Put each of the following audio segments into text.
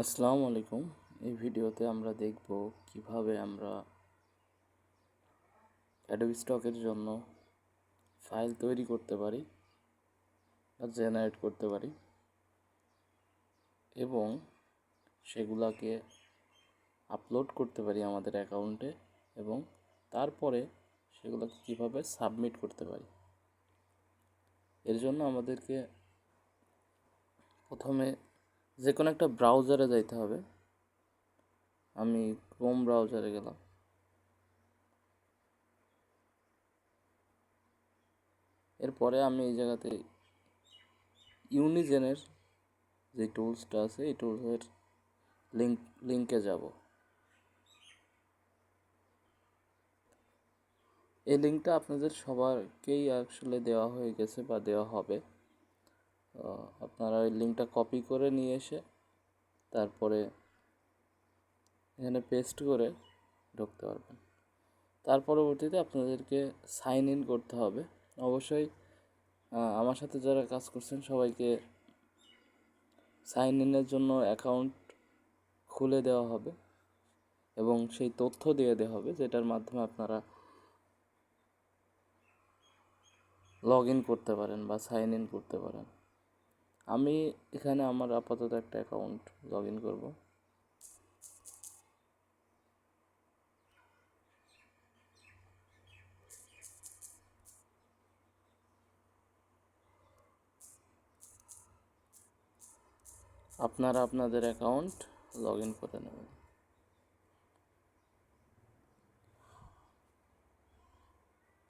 আসসালামু আলাইকুম। এই ভিডিওতে আমরা দেখব কিভাবে আমরা অ্যাডোবি স্টকের জন্য ফাইল তৈরি করতে পারি বা জেনারেট করতে পারি এবং সেগুলাকে আপলোড করতে পারি আমাদের অ্যাকাউন্টে এবং তারপরে সেগুলোকে কিভাবে সাবমিট করতে পারি। এর জন্য আমাদেরকে প্রথমে যে কোনো একটা ব্রাউজারে যাইতে হবে। আমি ক্রোম ব্রাউজারে গেলাম। এরপরে আমি এই জায়গাতে ইউনিজেনের যে টুলসটা আছে এই টুলসের লিঙ্কে যাব। এই লিঙ্কটা আপনাদের সবারকেই আসলে দেওয়া হয়ে গেছে বা দেওয়া হবে। আপনারা ওই লিঙ্কটা কপি করে নিয়ে এসে তারপরে এখানে পেস্ট করে ঢুকতে পারবেন। তার পরবর্তীতে আপনাদেরকে সাইন ইন করতে হবে। অবশ্যই আমার সাথে যারা কাজ করছেন সবাইকে সাইন ইনের জন্য অ্যাকাউন্ট খুলে দেওয়া হবে এবং সেই তথ্য দিয়ে দেওয়া হবে যেটার মাধ্যমে আপনারা লগ ইন করতে পারেন বা সাইন ইন করতে পারেন। আমি এখানে আমার আপাতত একটা অ্যাকাউন্ট লগ ইন করবো। আপনারা আপনাদের অ্যাকাউন্ট লগ ইন করে নেবেন।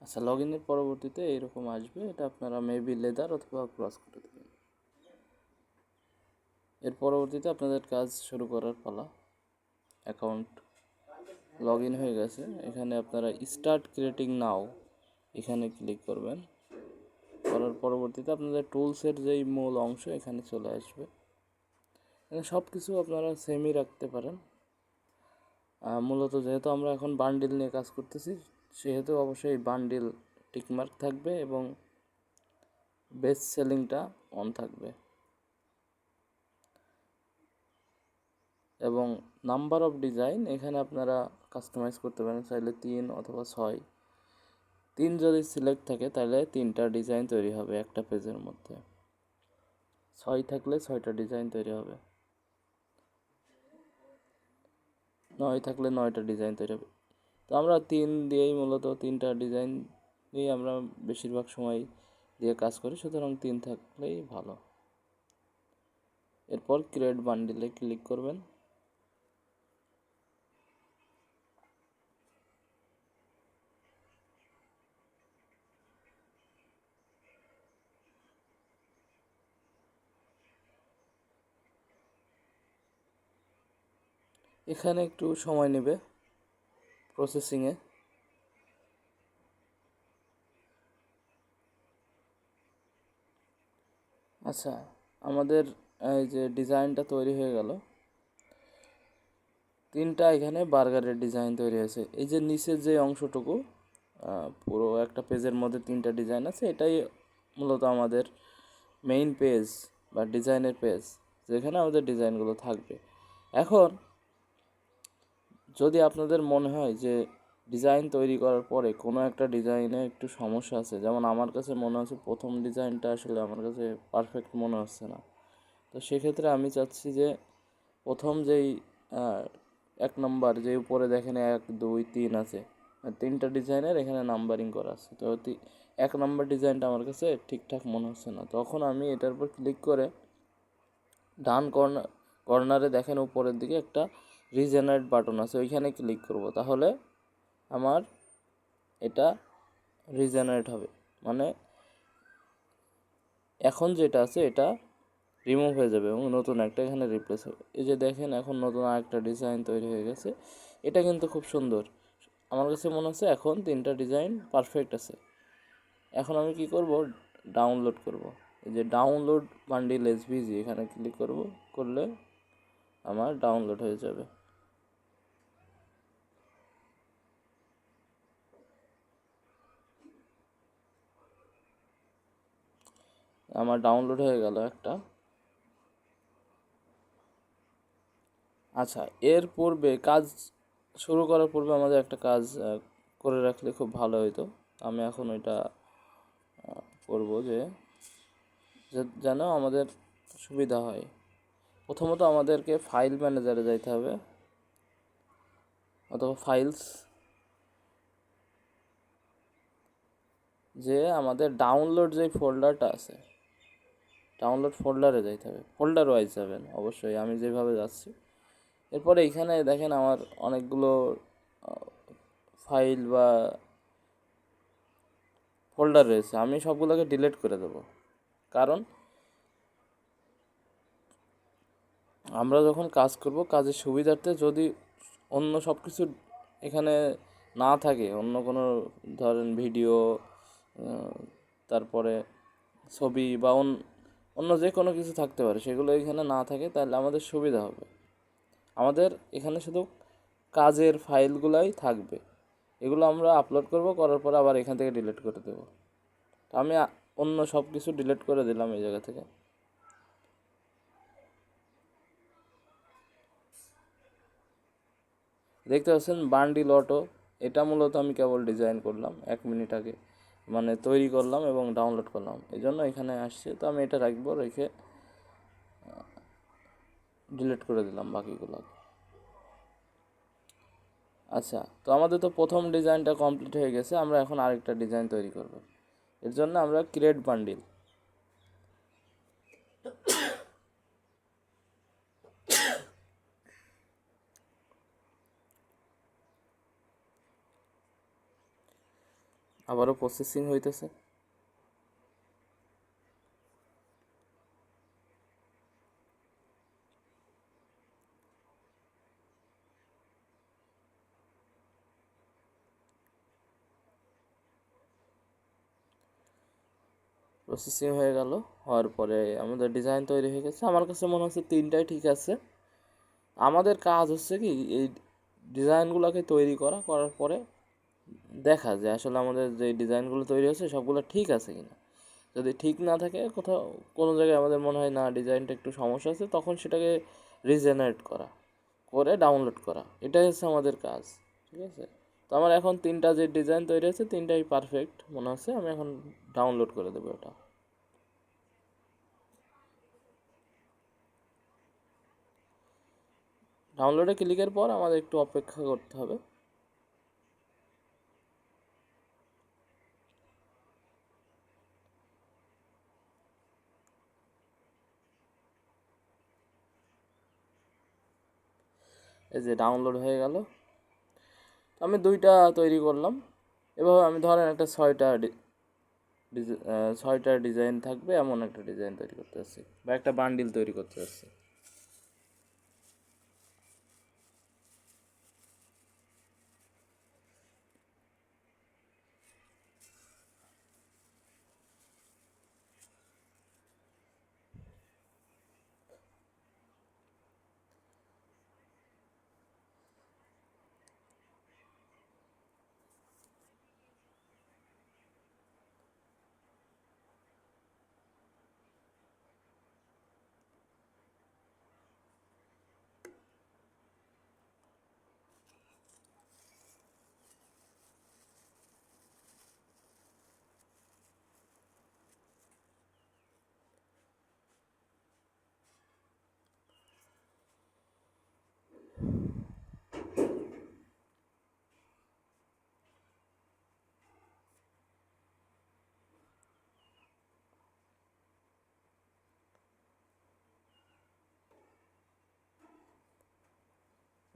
আচ্ছা, লগ ইনের পরবর্তীতে এইরকম আসবে। এটা আপনারা মেবি লেদার অথবা ক্রস করে দেবেন। এর পরবর্তীতে আপনাদের কাজ শুরু করার পালা। অ্যাকাউন্ট লগ ইন হয়ে গেছে। এখানে আপনারা স্টার্ট ক্রিয়েটিং নাও এখানে ক্লিক করবেন। করার পরবর্তীতে আপনাদের টুলসের যেই মূল অংশ এখানে চলে আসবে। এখানে সব কিছু আপনারা সেমই রাখতে পারেন। মূলত যেহেতু আমরা এখন বান্ডিল নিয়ে কাজ করতেছি সেহেতু অবশ্যই বান্ডিল টিকমার্ক থাকবে এবং বেস্ট সেলিংটা অন থাকবে এবং নাম্বার অফ ডিজাইন এখানে আপনারা কাস্টমাইজ করতে পারেন। চাইলে 3 অথবা 6, 3 যদি সিলেক্ট থাকে তাহলে 3টা ডিজাইন তৈরি হবে একটা পেজের মধ্যে। 6 থাকলে 6টা ডিজাইন তৈরি হবে, 9 থাকলে 9টা ডিজাইন তৈরি হবে। তো আমরা 3 দিয়েই মূলত 3টা ডিজাইন নিয়ে আমরা বেশিরভাগ সময় দিয়ে কাজ করি, সুতরাং 3 থাকলেই ভালো। এরপর ক্রিয়েট বান্ডিলে ক্লিক করবেন। এখানে একটু সময় নেবে প্রসেসিংয়ে। আচ্ছা, আমাদের এই যে ডিজাইনটা তৈরি হয়ে গেল, 3টা এখানে বার্গারের ডিজাইন তৈরি হয়েছে। এই যে নিচের যে অংশটুকু পুরো একটা পেজের মধ্যে 3টা ডিজাইন আছে, এটাই মূলত আমাদের মেইন পেজ বা ডিজাইনের পেজ, যেখানে আমাদের ডিজাইনগুলো থাকবে। এখন যদি আপনাদের মনে হয় যে ডিজাইন তৈরি করার পরে কোনো একটা ডিজাইনে একটু সমস্যা আছে, যেমন আমার কাছে মনে হচ্ছে প্রথম ডিজাইনটা আসলে আমার কাছে পারফেক্ট মনে হচ্ছে না, তো সেক্ষেত্রে আমি চাচ্ছি যে প্রথম যেই 1 নম্বর যে উপরে দেখেন 1, 2, 3 আছে, 3টা ডিজাইনের এখানে নাম্বারিং করা আছে, তো 1 নম্বর ডিজাইনটা আমার কাছে ঠিকঠাক মনে হচ্ছে না। তখন আমি এটার উপর ক্লিক করে ডান কর্নারে দেখেন উপরের দিকে একটা রিজেনারেট বাটন আছে, ওইখানে ক্লিক করব। তাহলে আমার এটা রিজেনারেট হবে, মানে এখন যেটা আছে এটা রিমুভ হয়ে যাবে এবং নতুন একটা এখানে রিপ্লেস হবে। এই যে দেখেন এখন নতুন আরেকটা ডিজাইন তৈরি হয়ে গেছে। এটা কিন্তু খুব সুন্দর। আমার কাছে মনে হচ্ছে এখন 3টা ডিজাইন পারফেক্ট আছে। এখন আমি কি করব, ডাউনলোড করব। এই যে ডাউনলোড বান্ডিল এসভিজি এখানে ক্লিক করব, করলে আমার ডাউনলোড হয়ে যাবে। আমার ডাউনলোড হয়ে গেল একটা। আচ্ছা, এর পূর্বে কাজ শুরু করার পূর্বে আমাদের একটা কাজ করে রাখলে খুব ভালো হতো। আমি এখন ওইটা করব যে যেন আমাদের সুবিধা হয়। প্রথমত আমাদেরকে ফাইল ম্যানেজারে যাইতে হবে, অথবা ফাইলস, যে আমাদের ডাউনলোড যে ফোল্ডারটা আছে, ডাউনলোড ফোল্ডারে যাইতে হবে। ফোল্ডার ওয়াইজ যাবেন অবশ্যই, আমি যেভাবে যাচ্ছি। এরপরে এইখানে দেখেন আমার অনেকগুলো ফাইল বা ফোল্ডার রয়েছে, আমি সবগুলোকে ডিলিট করে দেবো। কারণ আমরা যখন কাজ করব, কাজের সুবিধার্থে যদি অন্য সব কিছু এখানে না থাকে, অন্য কোনো ধরেন ভিডিও, তারপরে ছবি বা অন্য যে কোনো কিছু থাকতে পারে, সেগুলো এখানে না থাকে, তাহলে আমাদের সুবিধা হবে। আমাদের এখানে শুধু কাজের ফাইলগুলাই থাকবে, এগুলো আমরা আপলোড করব, করার পর আবার এখান থেকে ডিলিট করে দেবো। আমি অন্য সব কিছু ডিলিট করে দিলাম এই জায়গা থেকে। দেখতে পাচ্ছেন বান্ডিল অটো, এটা মূলত আমি কেবল ডিজাইন করলাম 1 মিনিট আগে, মানে তৈরি করলাম এবং ডাউনলোড করলাম, এই জন্য এখানে আসছে। তো আমি এটা রাখবো, রেখে ডিলিট করে দিলাম বাকিগুলো। আচ্ছা, তো আমাদের তো প্রথম ডিজাইনটা কমপ্লিট হয়ে গেছে, আমরা এখন আরেকটা ডিজাইন তৈরি করব। এর জন্য আমরা ক্রিয়েট বান্ডিল, আবারও প্রসেসিং হইতেছে। প্রসেসিং হয়ে গেল, হওয়ার পরে আমাদের ডিজাইন তৈরি হয়ে গেছে। আমার কাছে মনে হচ্ছে তিনটাই ঠিক আছে। আমাদের কাজ হচ্ছে কি, এই ডিজাইনগুলোকে তৈরি করার পরে দেখা যে আসলে আমাদের যে ডিজাইনগুলো তৈরি হচ্ছে সবগুলো ঠিক আছে কিনা। যদি ঠিক না থাকে, কোথাও কোনো জায়গায় আমাদের মনে হয় না ডিজাইনটা একটু সমস্যা আছে, তখন সেটাকে রিজেনারেট করে ডাউনলোড করা, এটাই হচ্ছে আমাদের কাজ। ঠিক আছে, তো আমার এখন তিনটা যে ডিজাইন তৈরি হচ্ছে তিনটাই পারফেক্ট মনে হচ্ছে, আমি এখন ডাউনলোড করে দেবো এটা। ডাউনলোডে ক্লিকের পর আমাদের একটু অপেক্ষা করতে হবে। এই যে ডাউনলোড হয়ে গেল, আমি দুইটা তৈরি করলাম। এভাবে আমি ধরেন একটা ছয়টা ডিজাইন থাকবে এমন একটা ডিজাইন তৈরি করতে চাচ্ছি, বা একটা বান্ডিল তৈরি করতে চাচ্ছি।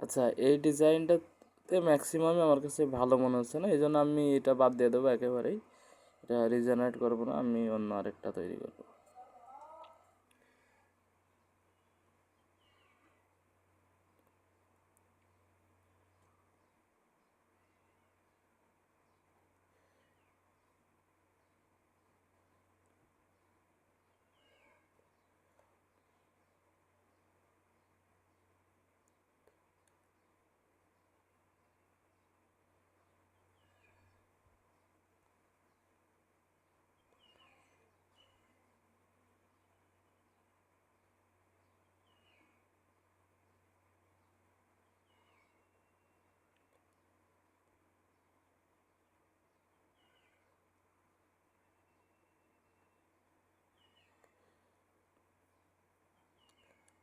আচ্ছা, এই ডিজাইনটাতে ম্যাক্সিমামই আমার কাছে ভালো মনে হচ্ছে না, এই জন্য আমি এটা বাদ দিয়ে দেবো একেবারেই। এটা রিজেনারেট করবো না, আমি অন্য আরেকটা তৈরি করবো।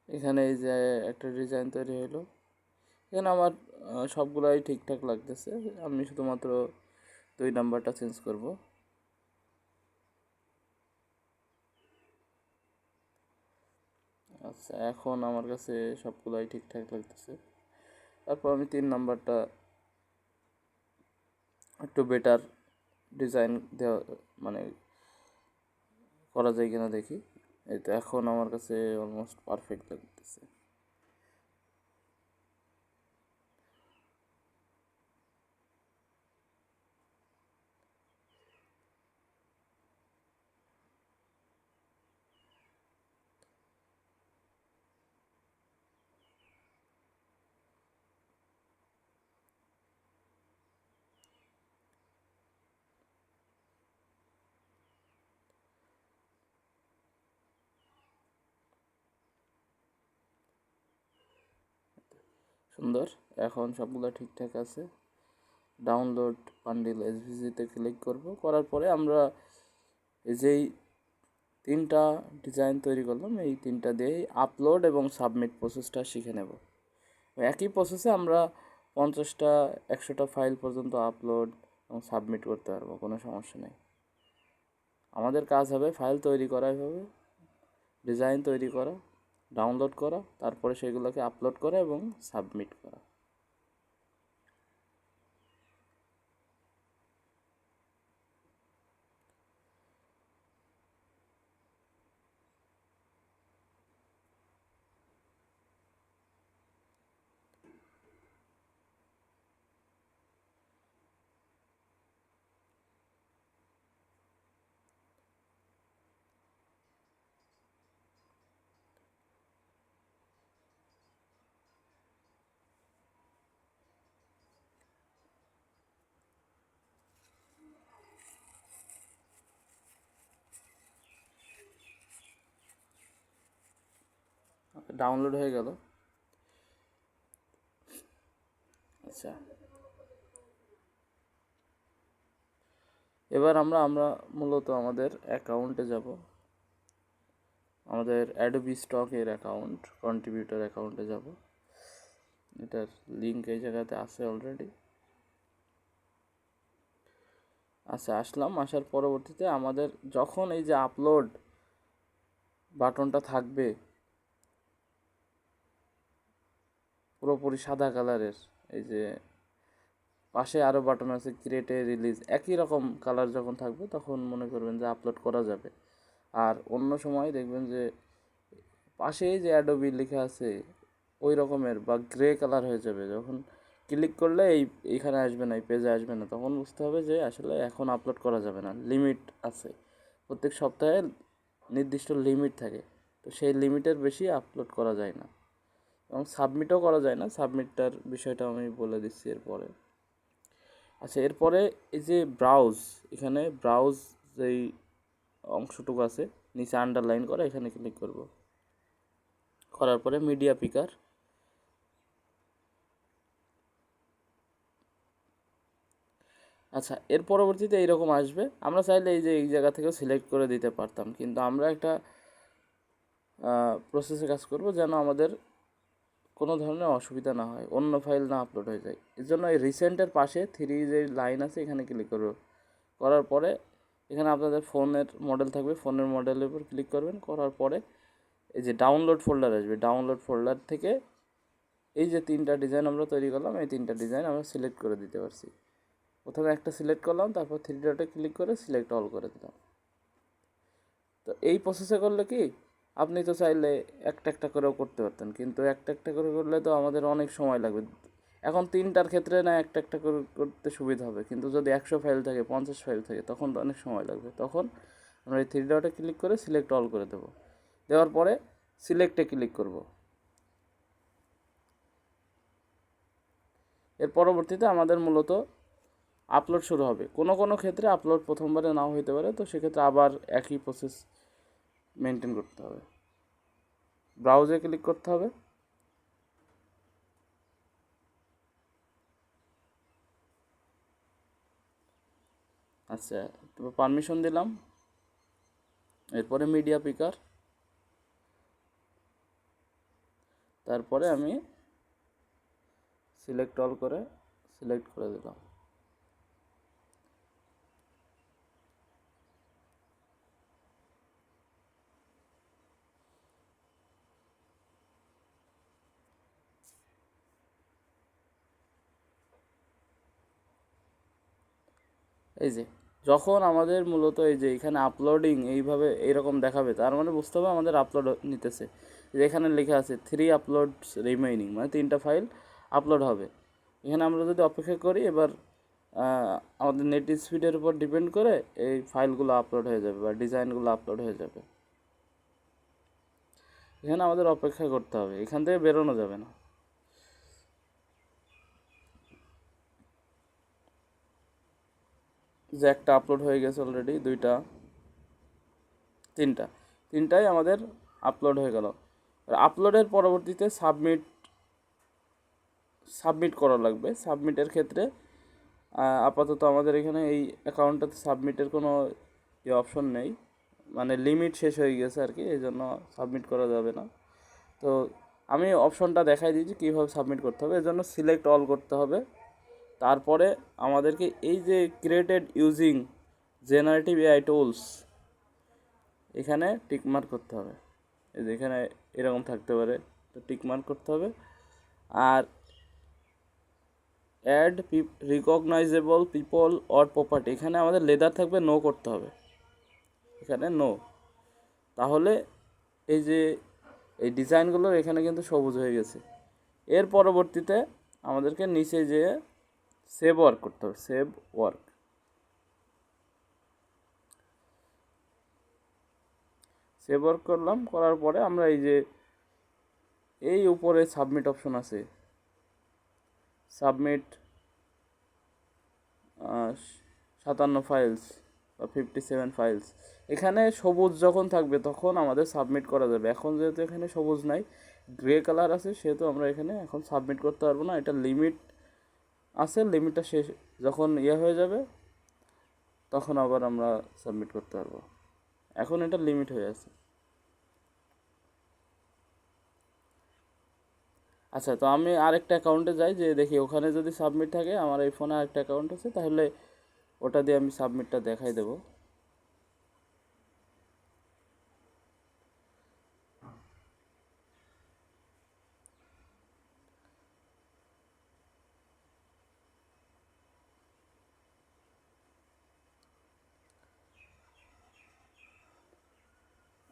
এখানে এই যে একটা ডিজাইন তৈরি হলো। এখানে আমার সবগুলাই ঠিকঠাক লাগতেছে, আমি শুধুমাত্র 2 নাম্বারটা চেঞ্জ করব। আচ্ছা, এখন আমার কাছে সবগুলাই ঠিকঠাক লাগতেছে। তারপর আমি 3 নাম্বারটা একটু বেটার ডিজাইন দেওয়া, মানে করা যায় কিনা দেখি। এই তো এখন আমার কাছে অলমোস্ট পারফেক্ট লাগতেছে। সুন্দর, এখন সবগুলো ঠিকঠাক আছে। ডাউনলোড বান্ডিল এসভিজিতে ক্লিক করব, করার পরে আমরা এই যেই 3টা ডিজাইন তৈরি করলাম, এই 3টা দিয়েই আপলোড এবং সাবমিট প্রসেসটা শিখে নেব। একই প্রসেসে আমরা 50টা 100টা ফাইল পর্যন্ত আপলোড এবং সাবমিট করতে পারবো, কোনো সমস্যা নেই। আমাদের কাজ হবে ফাইল তৈরি করাই হবে, ডিজাইন তৈরি করা, ডাউনলোড করা, তারপরে সেগুলোকে আপলোড করা এবং সাবমিট করা। ডাউনলোড হয়ে গেল। আচ্ছা, এবার আমরা মূলত আমাদের অ্যাকাউন্টে যাব। আমাদের অ্যাডোবি স্টকের অ্যাকাউন্ট, কন্ট্রিবিউটর অ্যাকাউন্টে যাব। এটার লিঙ্ক এই জায়গাতে আছে অলরেডি। আচ্ছা, আসলাম। আসার পরবর্তীতে আমাদের যখন এই যে আপলোড বাটনটা থাকবে পুরোপুরি সাদা কালারের, এই যে পাশে আরও বাটন আছে ক্রিয়েট এ রিলিজ, একই রকম কালার যখন থাকবে তখন মনে করবেন যে আপলোড করা যাবে। আর অন্য সময় দেখবেন যে পাশেই যে অ্যাডোবি লেখা আছে ওই রকমের বা গ্রে কালার হয়ে যাবে, যখন ক্লিক করলে এইখানে আসবে না, এই পেজে আসবে না, তখন বুঝতে হবে যে আসলে এখন আপলোড করা যাবে না, লিমিট আছে। প্রত্যেক সপ্তাহে নির্দিষ্ট লিমিট থাকে, তো সেই লিমিটের বেশি আপলোড করা যায় না এবং সাবমিটও করা যায় না। সাবমিটটার বিষয়টা আমি বলে দিচ্ছি এরপরে। আচ্ছা, এরপরে এই যে ব্রাউজ, এখানে ব্রাউজ যেই অংশটুকু আছে নিচে আন্ডারলাইন করা, এখানে ক্লিক করব। করার পরে মিডিয়া পিকার। আচ্ছা, এর পরবর্তীতে এইরকম আসবে। আমরা চাইলে এই যে এই জায়গা থেকেও সিলেক্ট করে দিতে পারতাম, কিন্তু আমরা একটা প্রসেসে কাজ করব যেন আমাদের কোনো ধরনের অসুবিধা না হয়, অন্য ফাইল না আপলোড হয়ে যায়। এর জন্য এই রিসেন্টের পাশে থ্রি যে লাইন আছে এখানে ক্লিক করব। করার পরে এখানে আপনাদের ফোনের মডেল থাকবে, ফোনের মডেলের উপর ক্লিক করবেন। করার পরে এই যে ডাউনলোড ফোল্ডার আসবে, ডাউনলোড ফোল্ডার থেকে এই যে 3টা ডিজাইন আমরা তৈরি করলাম, এই 3টা ডিজাইন আমরা সিলেক্ট করে দিতে পারছি। প্রথমে একটা সিলেক্ট করলাম, তারপর থ্রি ডটে ক্লিক করে সিলেক্ট অল করে দিলাম। তো এই প্রসেসে করলে কি, আপনি তো চাইলে একটা একটা করেও করতে পারতেন, কিন্তু একটা একটা করে করলে তো আমাদের অনেক সময় লাগবে। এখন 3টার ক্ষেত্রে না একটা একটা করে করতে সুবিধা হবে, কিন্তু যদি 100 ফাইল থাকে, 50 ফাইল থাকে, তখন তো অনেক সময় লাগবে। তখন আমরা এই থ্রি ডটে ক্লিক করে সিলেক্ট অল করে দেবো। দেওয়ার পরে সিলেক্টে ক্লিক করব। এর পরবর্তীতে আমাদের মূলত আপলোড শুরু হবে। কোনো কোনো ক্ষেত্রে আপলোড প্রথমবারে নাও হইতে পারে, তো সেক্ষেত্রে আবার একই প্রসেস মেনটেন করতে হবে। ব্রাউজে ক্লিক করতে হবে। আচ্ছা, তো পারমিশন দিলাম। এরপরে মিডিয়া পিকার, তারপরে আমি সিলেক্ট অল করে সিলেক্ট করে দিলাম। এই যে যখন আমাদের মূলত এই যে এখানে আপলোডিং এইভাবে এইরকম দেখাবে, তার মানে বুঝতে হবে আমাদের আপলোড নিতেছে। যে এখানে লেখা আছে 3 আপলোডস রিমেইনিং, মানে 3টা ফাইল আপলোড হবে। এখানে আমরা যদি অপেক্ষা করি, এবার আমাদের নেট স্পিডের উপর ডিপেন্ড করে এই ফাইলগুলো আপলোড হয়ে যাবে বা ডিজাইনগুলো আপলোড হয়ে যাবে। এখানে আমাদের অপেক্ষা করতে হবে, এখান থেকে বেরোনো যাবে না। যে একটা আপলোড হয়ে গেছে অলরেডি, 2টা, 3টাই আমাদের আপলোড হয়ে গেল। আপলোডের পরবর্তীতে সাবমিট করা লাগবে। সাবমিটের ক্ষেত্রে আপাতত আমাদের এখানে এই অ্যাকাউন্টটাতে সাবমিটের কোনো অপশন নেই, মানে লিমিট শেষ হয়ে গেছে আর কি, এই জন্য সাবমিট করা যাবে না। তো আমি অপশনটা দেখাই দিয়েছি কীভাবে সাবমিট করতে হবে। এর জন্য সিলেক্ট অল করতে হবে। তারপরে আমাদেরকে এই যে created using generative AI tools, এখানে টিকমার্ক করতে হবে। এই যে এখানে এরকম থাকতে পারে, তো টিকমার্ক করতে হবে। আর অ্যাড রিকগনাইজেবল পিপল অর প্রপার্টি, এখানে আমাদের লেদার থাকবে, নো করতে হবে, এখানে নো। তাহলে এই যে এই ডিজাইনগুলো এখানে কিন্তু সবুজ হয়ে গেছে। এর পরবর্তীতে আমাদেরকে নিচে যেয়ে সেভ ওয়ার্ক করতে হবে, সেভ ওয়ার্ক। সেভ ওয়ার্ক করলাম, করার পরে আমরা এই যে এই উপরে সাবমিট অপশন আছে, সাবমিট 57 ফাইলস বা 57 ফাইলস, এখানে সবুজ যখন থাকবে তখন আমাদের সাবমিট করা যাবে। এখন যেহেতু এখানে সবুজ নাই, গ্রে কালার আছে, সেহেতু আমরা এখানে এখন সাবমিট করতে পারবো না। এটা লিমিট আছে, লিমিটটা শেষ যখন হয়ে যাবে তখন আবার আমরা সাবমিট করতে পারবো। এখন এটা লিমিট হয়ে আছে। আচ্ছা, তো আমি আরেকটা অ্যাকাউন্টে যাই, যে দেখি ওখানে যদি সাবমিট থাকে। আমার এই ফোনে আরেকটা অ্যাকাউন্ট আছে, তাহলে ওটা দিয়ে আমি সাবমিটটা দেখাই দেবো।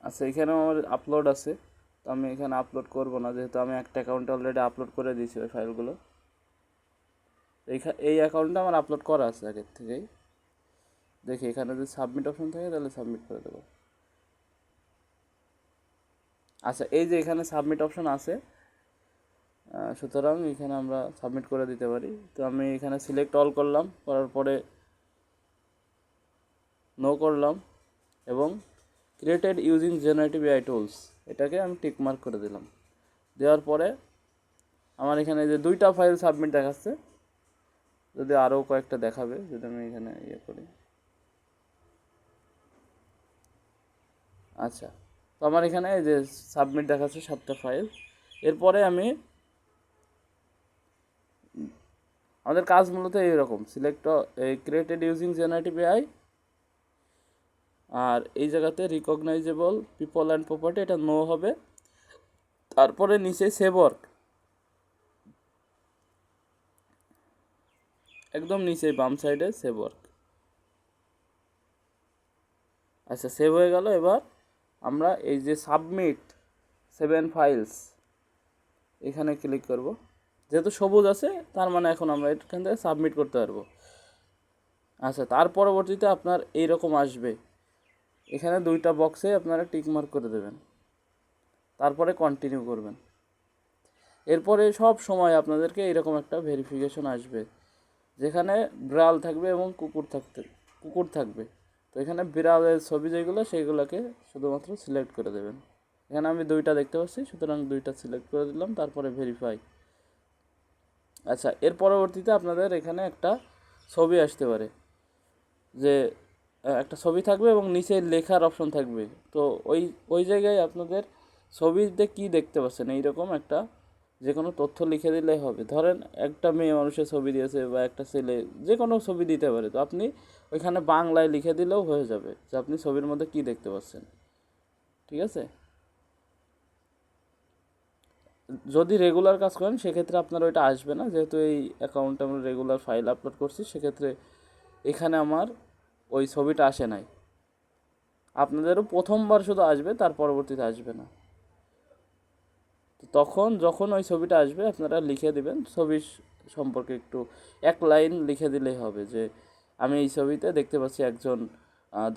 আচ্ছা, এখানেও আমার আপলোড আছে, তো আমি এখানে আপলোড করব না, যেহেতু আমি একটা অ্যাকাউন্টে অলরেডি আপলোড করে দিয়েছি ওই ফাইলগুলো। এই অ্যাকাউন্টটা আমার আপলোড করা আছে আগের থেকেই। দেখি এখানে যদি সাবমিট অপশন থাকে তাহলে সাবমিট করে দেবো। আচ্ছা, এই যে এখানে সাবমিট অপশন আছে, সুতরাং এখানে আমরা সাবমিট করে দিতে পারি। তো আমি এখানে সিলেক্ট অল করলাম, করার পরে নো করলাম, এবং created using generative AI tools এটাকে আমি টিক মার্ক করে দিলাম। দেওয়ার পরে আমার এখানে যে 2টা ফাইল সাবমিট দেখাচ্ছে, যদি আরও কয়েকটা দেখাবে যদি আমি এখানে করি। আচ্ছা, তো আমার এখানে এই যে সাবমিট দেখাচ্ছে 7টা ফাইল। এরপরে আমাদের কাজ মূলত এইরকম, select created using generative AI, আর এই জায়গাতে রিকগনাইজেবল পিপল অ্যান্ড প্রপার্টি এটা নো হবে। তারপরে নিচে সেভ ওয়ার্ক, একদম নিচে বাম সাইডে সেভ ওয়ার্ক। আচ্ছা, সেভ হয়ে গেল। এবার আমরা এই যে সাবমিট 7 ফাইলস এখানে ক্লিক করব। যেহেতু সবুজ আছে, তার মানে এখন আমরা এখান থেকে সাবমিট করতে পারবো। আচ্ছা, তার পরবর্তীতে আপনার এইরকম আসবে, এখানে 2টা বক্সে আপনারা টিক মার্ক করে দেবেন, তারপরে কন্টিনিউ করবেন। এরপরে সব সময় আপনাদেরকে এরকম একটা ভেরিফিকেশন আসবে, যেখানে বিড়াল থাকবে এবং কুকুর থাকবে। তো এখানে বিড়ালের ছবি যেগুলো, সেইগুলোকে শুধুমাত্র সিলেক্ট করে দেবেন। এখানে আমি 2টা দেখতে পাচ্ছি, সুতরাং 2টা সিলেক্ট করে দিলাম, তারপরে ভেরিফাই। আচ্ছা, এর পরবর্তীতে আপনাদের এখানে একটা ছবি আসতে পারে, যে একটা ছবি থাকবে এবং নিচে লেখার অপশন থাকবে। তো ওই জায়গায় আপনাদের ছবিতে কি দেখতে পাচ্ছেন, এইরকম একটা যে কোনো তথ্য লিখে দিলেই হবে। ধরেন একটা মেয়ে মানুষের ছবি দিয়েছে বা একটা ছেলে, যে কোনো ছবি দিতে পারে, তো আপনি ওইখানে বাংলায় লিখে দিলেও হয়ে যাবে যে আপনি ছবির মধ্যে কী দেখতে পাচ্ছেন। ঠিক আছে? যদি রেগুলার কাজ করেন সেক্ষেত্রে আপনার ওইটা আসবে না, যেহেতু এই অ্যাকাউন্টে আমরা রেগুলার ফাইল আপলোড করছি, সেক্ষেত্রে এখানে আমার ওই ছবিটা আসে নাই। আপনাদেরও প্রথমবার শুধু আসবে, তার পরবর্তীতে আসবে না। তখন যখন ওই ছবিটা আসবে আপনারা লিখে দিবেন ছবি সম্পর্কে একটু এক লাইন লিখে দিলেই হবে যে আমি এই ছবিতে দেখতে পাচ্ছি একজন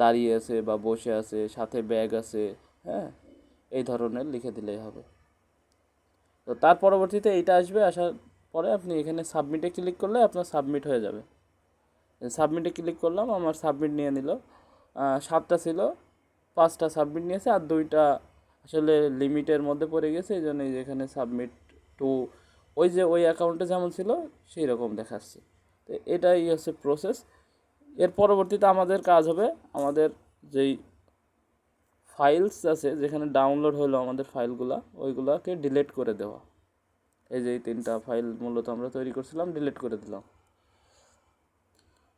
দাঁড়িয়ে আছে বা বসে আছে, সাথে ব্যাগ আছে, হ্যাঁ, এই ধরনের লিখে দিলেই হবে। তো তার পরবর্তীতে এইটা আসবে, আসার পরে আপনি এখানে সাবমিটে ক্লিক করলে আপনার সাবমিট হয়ে যাবে। সাবমিটে ক্লিক করলাম, আমার সাবমিট নিয়ে নিল। 7টা ছিল, 5টা সাবমিট নিয়েছে, আর 2টা আসলে লিমিটের মধ্যে পড়ে গেছে, এই জন্য এখানে সাবমিট টু ওই যে ওই অ্যাকাউন্টে যেমন ছিল সেই রকম দেখাচ্ছে। তো এটাই হচ্ছে প্রসেস। এর পরবর্তীতে আমাদের কাজ হবে আমাদের যেই ফাইলস আছে, যেখানে ডাউনলোড হলো আমাদের ফাইলগুলা, ওইগুলাকে ডিলিট করে দেওয়া। এই যে এই 3টা ফাইল মূলত আমরা তৈরি করছিলাম, ডিলিট করে দিলাম।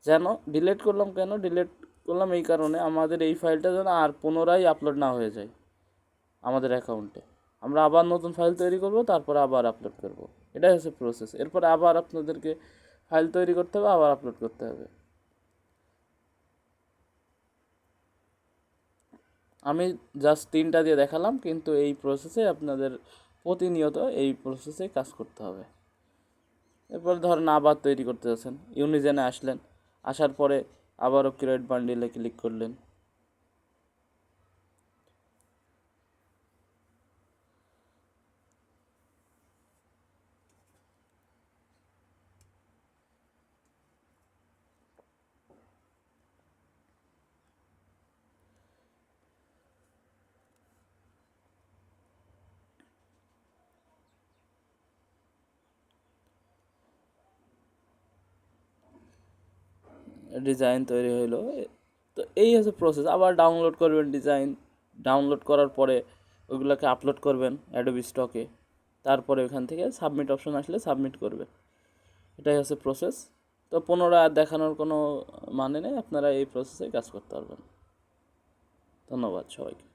যেন ডিলিট করলাম, কেন ডিলিট করলাম, এই কারণে আমাদের এই ফাইলটা যেন আর পুনরায় আপলোড না হয়ে যায় আমাদের অ্যাকাউন্টে। আমরা আবার নতুন ফাইল তৈরি করব, তারপরে আবার আপলোড করব। এটাই হচ্ছে প্রসেস। এরপরে আবার আপনাদেরকে ফাইল তৈরি করতে হবে, আবার আপলোড করতে হবে। আমি জাস্ট 3টা দিয়ে দেখালাম, কিন্তু এই প্রসেসে আপনাদের প্রতিনিয়ত এই প্রসেসে কাজ করতে হবে। এরপর ধরেন আবার তৈরি করতে যাচ্ছেন, ইউনিজেনে আসলেন, আসার পরে আবারও ক্রিয়েট বান্ডিলে ক্লিক করলেন। ডিজাইন তৈরি হইলো। তো এই হচ্ছে প্রসেস। আবার ডাউনলোড করবেন ডিজাইন, ডাউনলোড করার পরে ওইগুলোকে আপলোড করবেন অ্যাডোবি স্টকে, তারপরে ওখান থেকে সাবমিট অপশন আসলে সাবমিট করবে। এটাই হচ্ছে প্রসেস। তো পুনরায় আর দেখানোর কোনো মানে নেই, আপনারা এই প্রসেসে কাজ করতে পারবেন। ধন্যবাদ সবাইকে।